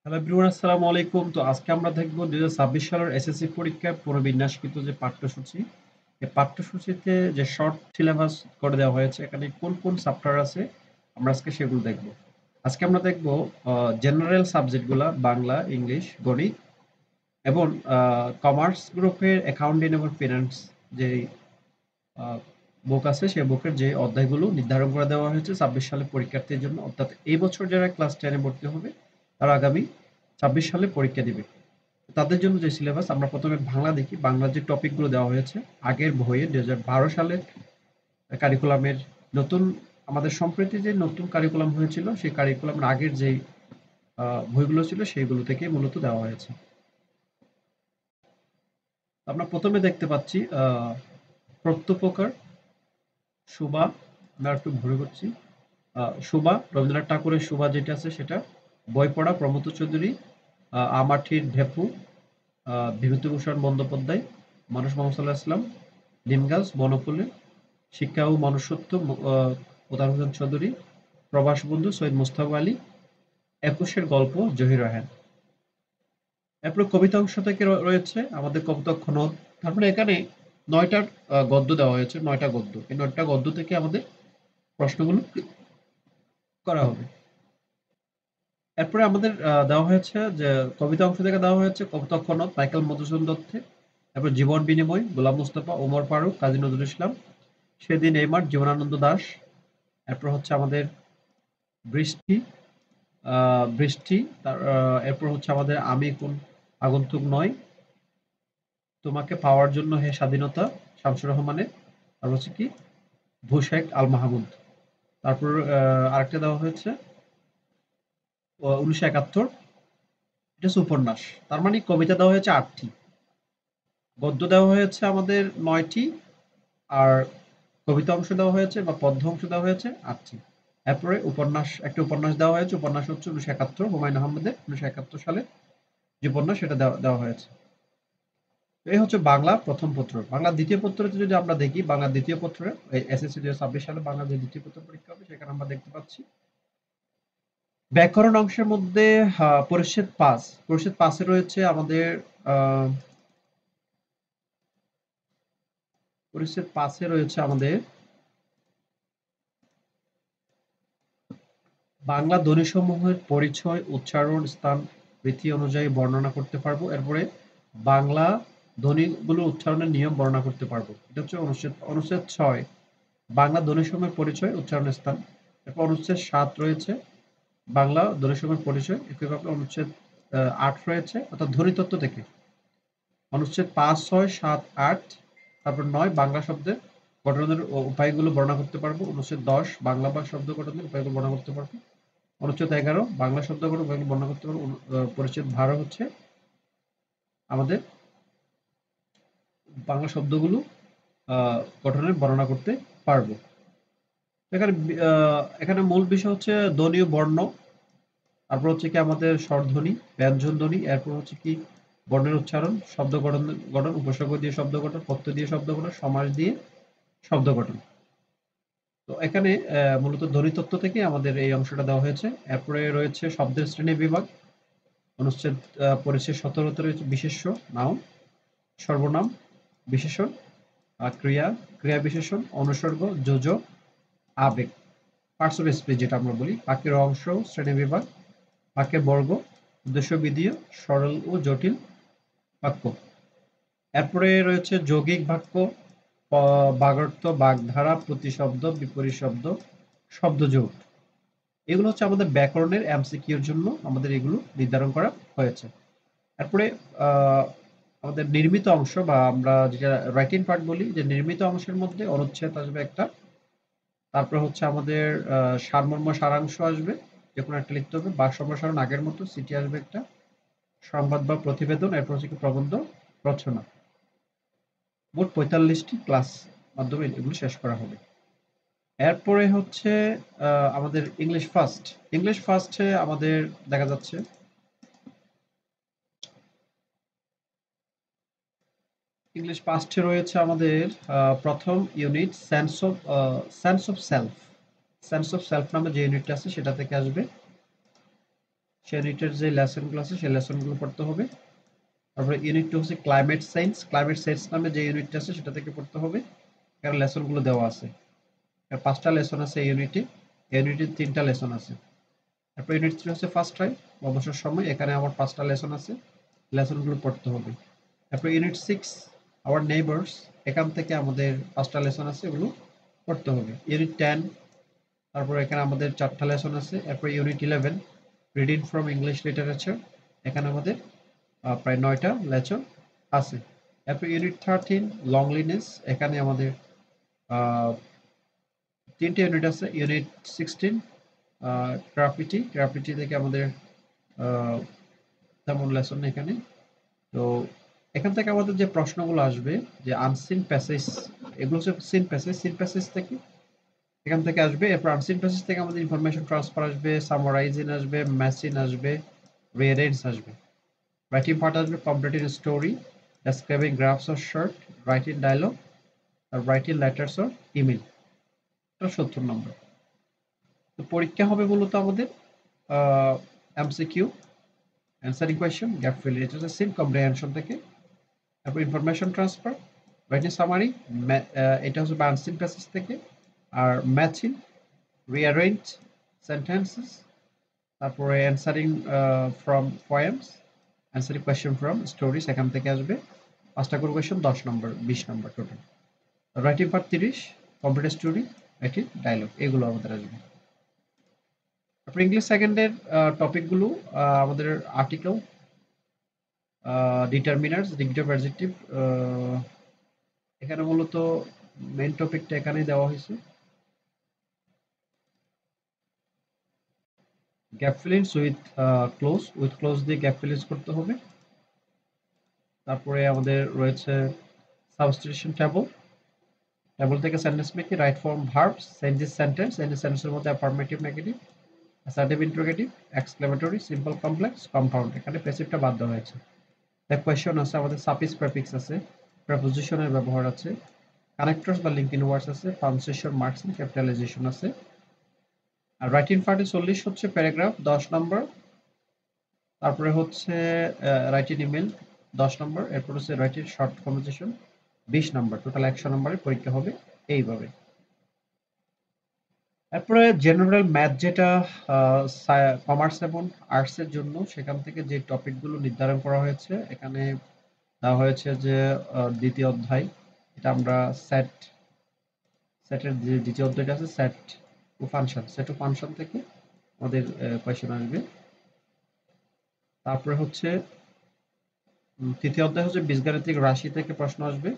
Hello everyone, আসসালামু আলাইকুম। তো আজকে আমরা দেখব 2026 সালের এসএসসি পরীক্ষার পুনর্বিন্যাসকৃত যে পাঠ্যসূচি, এই পাঠ্যসূচিতে যে শর্ট সিলেবাস করে দেওয়া হয়েছে, এখানে কোন কোন চ্যাপ্টার আছে আমরা আজকে সেগুলো দেখব। আজকে আমরা দেখব জেনারেল সাবজেক্টগুলা বাংলা, ইংলিশ, গণিত এবং কমার্স গ্রুপের অ্যাকাউন্টিং এবং ফিনান্স যে বুক আছে সেই বুকের যে অধ্যায়গুলো নির্ধারণ করে দেওয়া হয়েছে 26 সালে পরীক্ষার্থীর জন্য, অর্থাৎ এই বছর যারা ক্লাস 10 এ ভর্তি হবে তারা আগামী 26 সালে পরীক্ষা দিবে। তাদের জন্য যে সিলেবাস, আমরা প্রথমে বাংলা দেখি। বাংলার যে টপিকগুলো দেওয়া হয়েছে আগের বইয়ে 2012 সালের কারিকুলামের নতুন, আমাদের সম্প্রতি যে নতুন কারিকুলাম হয়েছিল সেই কারিকুলামের আগের যেই বইগুলো ছিল সেইগুলো থেকে মূলত দেওয়া হয়েছে। আমরা প্রথমে দেখতে পাচ্ছি প্রত্যুপকার সুবা, আমরা একটু ঘুরে করছি। সুবা, রবীন্দ্রনাথ ঠাকুরের সুবা যেটা আছে সেটা, বই পড়া প্রমথ চৌধুরী, আমাঠির ঢেপু, বিভূতিভূষণ বন্দ্যোপাধ্যায়, মানুষ মোহাম্মদ সাল্লাহ ইসলাম, নিমগাছ বনফুলে, শিক্ষা ও মনুষ্যত্ব মোতাহার হোসেন চৌধুরী, প্রবাস বন্ধু সৈয়দ মুস্তাফা আলী, একুশের গল্প জহির রায়হান। এরপর কবিতা অংশ থেকে রয়েছে আমাদের কপোতাক্ষ নদ। তারপরে এখানে 9টা গদ্য দেওয়া হয়েছে, 9টা গদ্য। এই 9টা গদ্য থেকে আমাদের প্রশ্নগুলো করা হবে। এরপরে আমাদের দেওয়া হয়েছে যে কবিতা অংশ থেকে দেওয়া হয়েছে কপোতাক্ষ নদ মাইকেল মধুসূদন দত্তের, তারপর জীবন বিনিময় গোলাম মুস্তাফা, ওমর ফারুক, কাজী নজরুল ইসলাম, সেদিন এই মাঠ জীবনানন্দ দাশ। এরপর হচ্ছে আমাদের বৃষ্টি, বৃষ্টি, তার এরপর হচ্ছে আমাদের আমি কোন আগন্তুক নয়, তোমাকে পাওয়ার জন্য হে স্বাধীনতা শামসুর রহমানের, আর হচ্ছে কি ভুশেখ আল মাহমুদ। তারপর আরেকটা দেওয়া হয়েছে 1971, এটা হচ্ছে উপন্যাস। তার মানে কবিতা দেওয়া হয়েছে 8টি, গদ্য দেওয়া হয়েছে আমাদের 9টি, আর কবিতা অংশ দেওয়া হয়েছে বা পদ্য অংশ দেওয়া হয়েছে 8টি। এরপরে উপন্যাস, একটা উপন্যাস দেওয়া হয়েছে। উপন্যাস হচ্ছে 1971, হুমায়ুন আহমেদের 1971 সালে যে উপন্যাস সেটা দেওয়া হয়েছে। এই হচ্ছে বাংলা প্রথম পত্র। বাংলা দ্বিতীয় পত্রতে যদি আমরা দেখি, বাংলা দ্বিতীয় পত্রে এসএসসি 2026 সালে বাংলা যে দ্বিতীয় পত্র পরীক্ষা হবে সেখানে আমরা দেখতে পাচ্ছি ব্যাকরণ অংশের মধ্যে পরিচ্ছেদ 5, পরিচ্ছেদ 5 এ রয়েছে আমাদের পরিচ্ছেদ 5 এ রয়েছে আমাদের বাংলা ধ্বনিসমূহের পরিচয়, উচ্চারণ, স্থান, রীতি অনুযায়ী বর্ণনা করতে পারবো। এরপরে বাংলা ধ্বনিগুলো উচ্চারণের নিয়ম বর্ণনা করতে পারবো। এটা হচ্ছে অনুচ্ছেদ 6, বাংলা ধ্বনিসমূহের পরিচয়, উচ্চারণ, স্থান। এরপর অনুচ্ছেদ 7 রয়েছে বাংলা ধ্বনিসমূহের পরিচয়। একইভাবে অনুচ্ছেদ 8 রয়েছে অর্থাৎ ধ্বনিতত্ত্ব থেকে। অনুচ্ছেদ 5, 6, 7, 8, তারপর 9 বাংলা শব্দের গঠনের উপায়গুলো বর্ণনা করতে পারবো। অনুচ্ছেদ 10 বাংলা বা শব্দ গঠনের উপায়গুলো বর্ণনা করতে পারবো। অনুচ্ছেদ 11 বাংলা শব্দ গঠন উপায়গুলো বর্ণনা করতে পারবো। পরিচ্ছেদ 12 হচ্ছে আমাদের বাংলা শব্দগুলো গঠনের বর্ণনা করতে পারবো। এখানে এখানে মূল বিষয় হচ্ছে ধ্বনি ও বর্ণ, তারপর হচ্ছে কি আমাদের স্বরধ্বনি, ব্যঞ্জন ধ্বনি, এরপর হচ্ছে কি বর্ণের উচ্চারণ, শব্দ গঠন, উপসর্গ দিয়ে শব্দ গঠন, প্রত্যয় দিয়ে শব্দ গঠন, সমাস দিয়ে শব্দ গঠন। তো এখানে মূলত ধ্বনিতত্ত্ব থেকে আমাদের এই অংশটা দেওয়া হয়েছে। এরপরে রয়েছে শব্দের শ্রেণী বিভাগ। অনুচ্ছেদ পরিচ্ছেদ 17 রয়েছে বিশেষ্য, নাউন, সর্বনাম, বিশেষণ, ক্রিয়া, ক্রিয়া বিশেষণ, অনুসর্গ, যোজক, আবেগ, পার্টস অফ স্পিচ যেটা আমরা বলি। বাক্যের অংশ, শ্রেণীবিভাগ, বাক্যের বর্গ, উদ্দেশ্য বিধেয়, সরল ও জটিল বাক্য। এরপরে রয়েছে যৌগিক বাক্য, বাগড়ত্ব, বাগধারা, প্রতিশব্দ, বিপরীত শব্দ, শব্দজোট। এগুলো হচ্ছে আমাদের ব্যাকরণের এমসিকিউর জন্য আমাদের এগুলো নির্ধারণ করা হয়েছে। এরপরে আমাদের নির্মিত অংশ বা আমরা যেটা রাইটিং পার্ট বলি, যে নির্মিত অংশের মধ্যে অনুচ্ছেদ আসবে একটা, তারপরে হচ্ছে আমাদের সারমর্ম সারাংশ আসবে, যে কোনো একটা লিখতে হবে, বাক সম্প্রসারণ আগের মতো, সিটি আসবে একটা, সংবাদ বা প্রতিবেদন, এরপর হচ্ছে কি প্রবন্ধ রচনা। মোট 45টি ক্লাস মাধ্যমে এগুলো শেষ করা হবে। এরপরে হচ্ছে আমাদের ইংলিশ ফার্স্ট। ইংলিশ ফার্স্টে আমাদের দেখা যাচ্ছে ইংলিশ ফার্স্টে রয়েছে আমাদের প্রথম unit sense of self. Sense of self নামে যে ইউনিটটা আছে সেটা থেকে আসবে। সেই ইউনিটের যে লেসনগুলো আছে সেই লেসনগুলো পড়তে হবে। তারপরে ইউনিট 2 হচ্ছে ক্লাইমেট সায়েন্স। ক্লাইমেট সায়েন্স নামে যে ইউনিটটা আছে সেটা থেকে পড়তে হবে। এখানে লেসনগুলো দেওয়া আছে। এর 5টা লেসন আছে এই ইউনিটে। এই ইউনিটে 3টা লেসন আছে। তারপর ইউনিট 3 হচ্ছে ফার্স্ট টাইম অবসর সময়। এখানে আমার 5টা লেসন আছে। লেসনগুলো পড়তে হবে। তারপর ইউনিট 6 আওয়ার নেইবারস, এখান থেকে আমাদের 5টা লেসন আছে, এগুলো পড়তে হবে। ইউনিট 10, তারপর এখানে আমাদের 4টা লেসন আছে। এরপর unit 11 reading from English literature, এখানে আমাদের প্রায় 9টা লেসন আছে। এরপর ইউনিট 13 লংলিনেস, এখানে আমাদের 3টে ইউনিট আছে। ইউনিট 16 গ্রাফিটি, গ্রাফিটি থেকে আমাদের তেমন লেসন এখানে। তো এখান থেকে আমাদের যে প্রশ্নগুলো আসবে যে আনসিন প্যাসেজ, এগুলো হচ্ছে সিন প্যাসেজ। সিন প্যাসেজ থেকে এখান থেকে আসবে। এরপর আনসিন প্যাসেজ থেকে আমাদের ইনফরমেশন ট্রান্সফার আসবে, সামারাইজিং আসবে, ম্যাচিং আসবে, রিঅ্যারেঞ্জ আসবে। রাইটিং পার্ট আসবে completing story, describing graphs or short, writing dialogue, আর রাইটিং লেটার্স অর ইমেল। এটা 70 নম্বর। তো পরীক্ষা হবে মূলত আমাদের MCQ, answering question, gap fill. এটা হচ্ছে সিন কম্প্রিহেনশন থেকে। তারপর ইনফরমেশন ট্রান্সফার, রাইটিং সামারি, এটা হচ্ছে আনসিন প্যাসেজ থেকে। আর ম্যাচিং, রিঅ্যারেঞ্জ সেন্টেন্সেস, তারপরে answering from poems, answering question from stories, এখান থেকে আসবে। 5টা করে question, 10 number, 20 number total. Writing part 30, complete story, writing dialogue, এগুলো আমাদের আসবে। তারপর ইংলিশ সেকেন্ডের টপিকগুলো আমাদের আর্টিকেল, ডিটারমিনার্স, ডিগ্রেটিভ অ্যাডজেক্টিভ, এখানে মূলত মেইন টপিকটা এখানেই দেওয়া হয়েছে। Gap feelings with close, with close দিয়ে গ্যাপ ফিলিংস করতে হবে। তারপরে আমাদের রয়েছে সাবস্টিটিউশন টেবল, টেবল থেকে sentence making, right form verbs, change this sentence, change this সেন্টেন্সের মধ্যে affirmative, negative, assertive, interrogative, exclamatory, simple, complex, compound, এখানে প্যাসিভটা বাদ দেওয়া হয়েছে। দ্য কোয়েশ্চন আছে, আমাদের সাফিক্স প্রেফিক্স আছে, প্রেপোজিশনের ব্যবহার আছে, কানেক্টরস বা লিঙ্কিং ওয়ার্ডস আছে, পাঞ্চুয়েশন, মার্কস এন্ড ক্যাপিটালাইজেশন আছে। আর রাইটিং পার্টে 40 হচ্ছে প্যারাগ্রাফ, 10 নম্বর। তারপরে হচ্ছে রাইটিং ইমেল 10 নম্বর। এরপর হচ্ছে writing short conversation 20 number. Total 100 নম্বরের পরীক্ষা হবে এইভাবে। এরপরে জেনারেল ম্যাথ, যেটা কমার্স এবং আর্টস এর জন্য, সেখান থেকে যে টপিকগুলো নির্ধারণ করা হয়েছে এখানে দেওয়া হয়েছে যে দ্বিতীয় অধ্যায়, এটা আমরা সেটের যে দ্বিতীয় অধ্যায়টা আছে, সেট ও ফাংশন, সেট ও ফাংশন থেকে আমাদের কোয়েশ্চেন আসবে। তারপরে হচ্ছে তৃতীয় অধ্যায় হচ্ছে বীজগাণিতিক রাশি থেকে প্রশ্ন আসবে।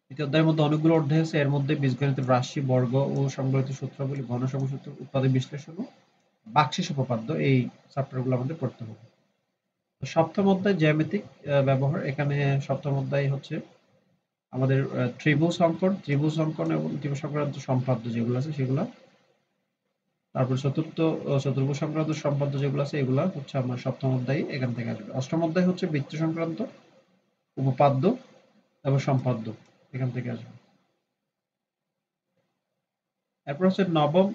তৃতীয় অধ্যায়ের মধ্যে অনেকগুলো অধ্যায় আছে, এর মধ্যে বীজগণিতের রাশি, বর্গ ও সংগঠিত সূত্রাবলী, ঘনসম সূত্র, উৎপাদক বিশ্লেষণ ও বাকশিস উপপাদ্য, এই চ্যাপ্টারগুলো আমাদের পড়তে হবে। সপ্তম অধ্যায় জ্যামিতিক ব্যবহার, এখানে সপ্তম অধ্যায় হচ্ছে আমাদের ত্রিভুজ অঙ্কন, ত্রিভুজ অঙ্কন এবং ত্রিভুজ সংক্রান্ত সম্পাদ্য যেগুলো আছে সেগুলো। তারপর চতুর্ভুজ সংক্রান্ত সম্পাদ্য যেগুলো আছে এগুলা হচ্ছে আমার সপ্তম অধ্যায়, এখান থেকে আসবে। অষ্টম অধ্যায় হচ্ছে বৃত্ত সংক্রান্ত উপপাদ্য এবং সম্পাদ্য, এখান থেকে আসবে। এরপর হচ্ছে নবম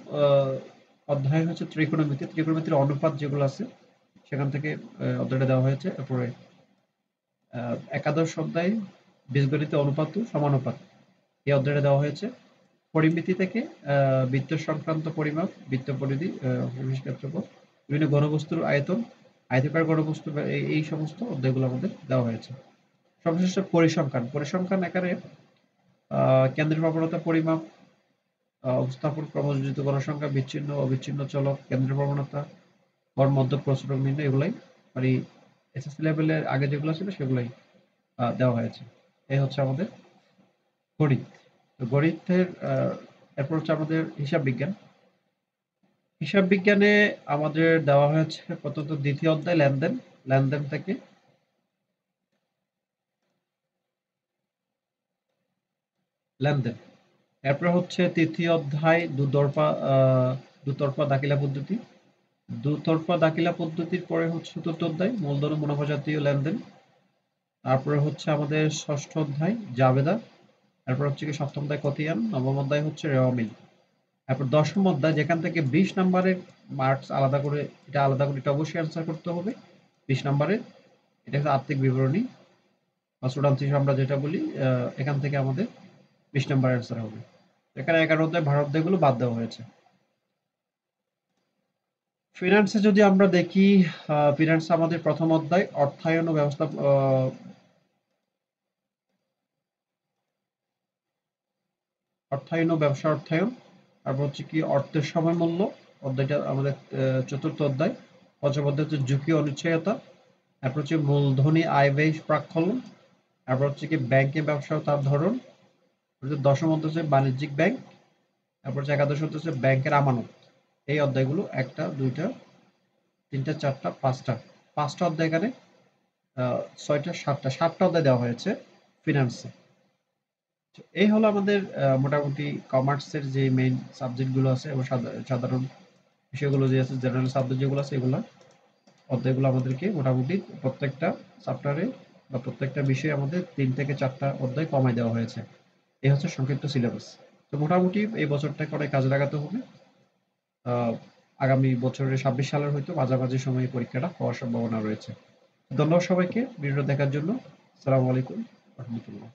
অধ্যায় হচ্ছে ত্রিকোণমিতি, ত্রিকোণমিতির অনুপাত যেগুলো আছে সেখান থেকে অধ্যায়টা দেওয়া হয়েছে। এরপরে একাদশ অধ্যায় বীজগণিতে অনুপাত ও সমানুপাত, এই অধ্যায়টা দেওয়া হয়েছে। পরিমিতি থেকে বৃত্ত সংক্রান্ত পরিমাপ, বৃত্ত পরিধি, ক্ষেত্রফল, বিভিন্ন ঘনবস্তুর আয়তন, আয়তাকার ঘনবস্তু, এই সমস্ত অধ্যায়গুলো আমাদের দেওয়া হয়েছে। সর্বশেষ পরিসংখ্যান, পরিসংখ্যান আকারে কেন্দ্রের প্রবণতা পরিমাপ, অবস্থাপন, ক্রমযোজিত গণসংখ্যা, বিচ্ছিন্ন অবিচ্ছিন্ন চলক, কেন্দ্রের প্রবণতা, গড়, মধ্য, প্রচুরক নির্ণয়, এগুলাই মানে এসএসসি লেভেলের আগে যেগুলো ছিল সেগুলাই দেওয়া হয়েছে। এই হচ্ছে আমাদের গণিত। তো গণিতের এরপর হচ্ছে আমাদের হিসাব বিজ্ঞান। হিসাব বিজ্ঞানে আমাদের দেওয়া হয়েছে প্রথমত দ্বিতীয় অধ্যায় লেনদেন, লেনদেন থেকে লেনদেন। এরপর হচ্ছে তৃতীয় অধ্যায় দুতরফা দাখিলা পদ্ধতি, দুতরফা দাখিলা পদ্ধতির পরে হচ্ছে চতুর্থ অধ্যায় মূলধন ও মুনাফা জাতীয় লেনদেন। তারপরে হচ্ছে আমাদের ষষ্ঠ অধ্যায় জাবেদা। এরপর হচ্ছে কি সপ্তম অধ্যায় খতিয়ান, নবম অধ্যায় হচ্ছে রেওয়ামিল। তারপর ১০ম অধ্যায় যেখান থেকে ২০ নাম্বারের মার্কস আলাদা করে এটা অবশ্যই অ্যান্সার করতে হবে। ২০ নাম্বারের এটা হচ্ছে আর্থিক বিবরণী বা চূড়ান্ত আমরা যেটা বলি এখান থেকে আমাদের ২০ নাম্বার অ্যান্সার হবে। এখানে ১১ অধ্যায় ১২ অধ্যায়গুলো বাদ দেওয়া হয়েছে। ফিন্যান্সে যদি আমরা দেখি ফিন্যান্স আমাদের ১ম অধ্যায় অর্থায়ন ও ব্যবস্থা অর্থায়ন ও ব্যবসা অর্থায়ন। তারপর হচ্ছে কি অর্থের সময় মূল্য, অধ্যায়টা আমাদের ৪র্থ অধ্যায়। পঞ্চম অধ্যায় হচ্ছে ঝুঁকি ও অনিশ্চয়তা। তারপর হচ্ছে মূলধনী আয় ব্যয় প্রাক্কলন। তারপর হচ্ছে কি ব্যাংকে ব্যবসা ও তার ধরন। ১০ম অধ্যায় হচ্ছে বাণিজ্যিক ব্যাংক। তারপর হচ্ছে একাদশ অধ্যায় হচ্ছে ব্যাংকের আমানত। এই অধ্যায়গুলো ১টা, ২টা, ৩টা, ৪টা, ৫টা। ৫টা অধ্যায় এখানে ৬টা, ৭টা। ৭টা অধ্যায় দেওয়া হয়েছে ফিন্যান্সে। এই হলো আমাদের মোটামুটি কমার্সের যে মেইন সাবজেক্ট গুলো আছে এবং সাধারণ বিষয়গুলো যে আছে, জেনারেল সাবজেক্ট যেগুলো আছে এগুলা অধ্যায়গুলো আমাদেরকে মোটামুটি প্রত্যেকটা চ্যাপ্টারে বা প্রত্যেকটা বিষয়ে আমাদের ৩ থেকে ৪টা অধ্যায় কমায় দেওয়া হয়েছে। এই হচ্ছে সংক্ষিপ্ত সিলেবাস। তো মোটামুটি এই বছরটাকে অনেক কাজে লাগাতে হবে। আ আগামী বছরের ২৬ সালের হয়তো মাঝামাঝি সময়ে পরীক্ষাটা হওয়ার সম্ভাবনা রয়েছে। ধন্যবাদ সবাইকে ভিডিওটা দেখার জন্য। আসসালামু আলাইকুম ওয়া রাহমাতুল্লাহ।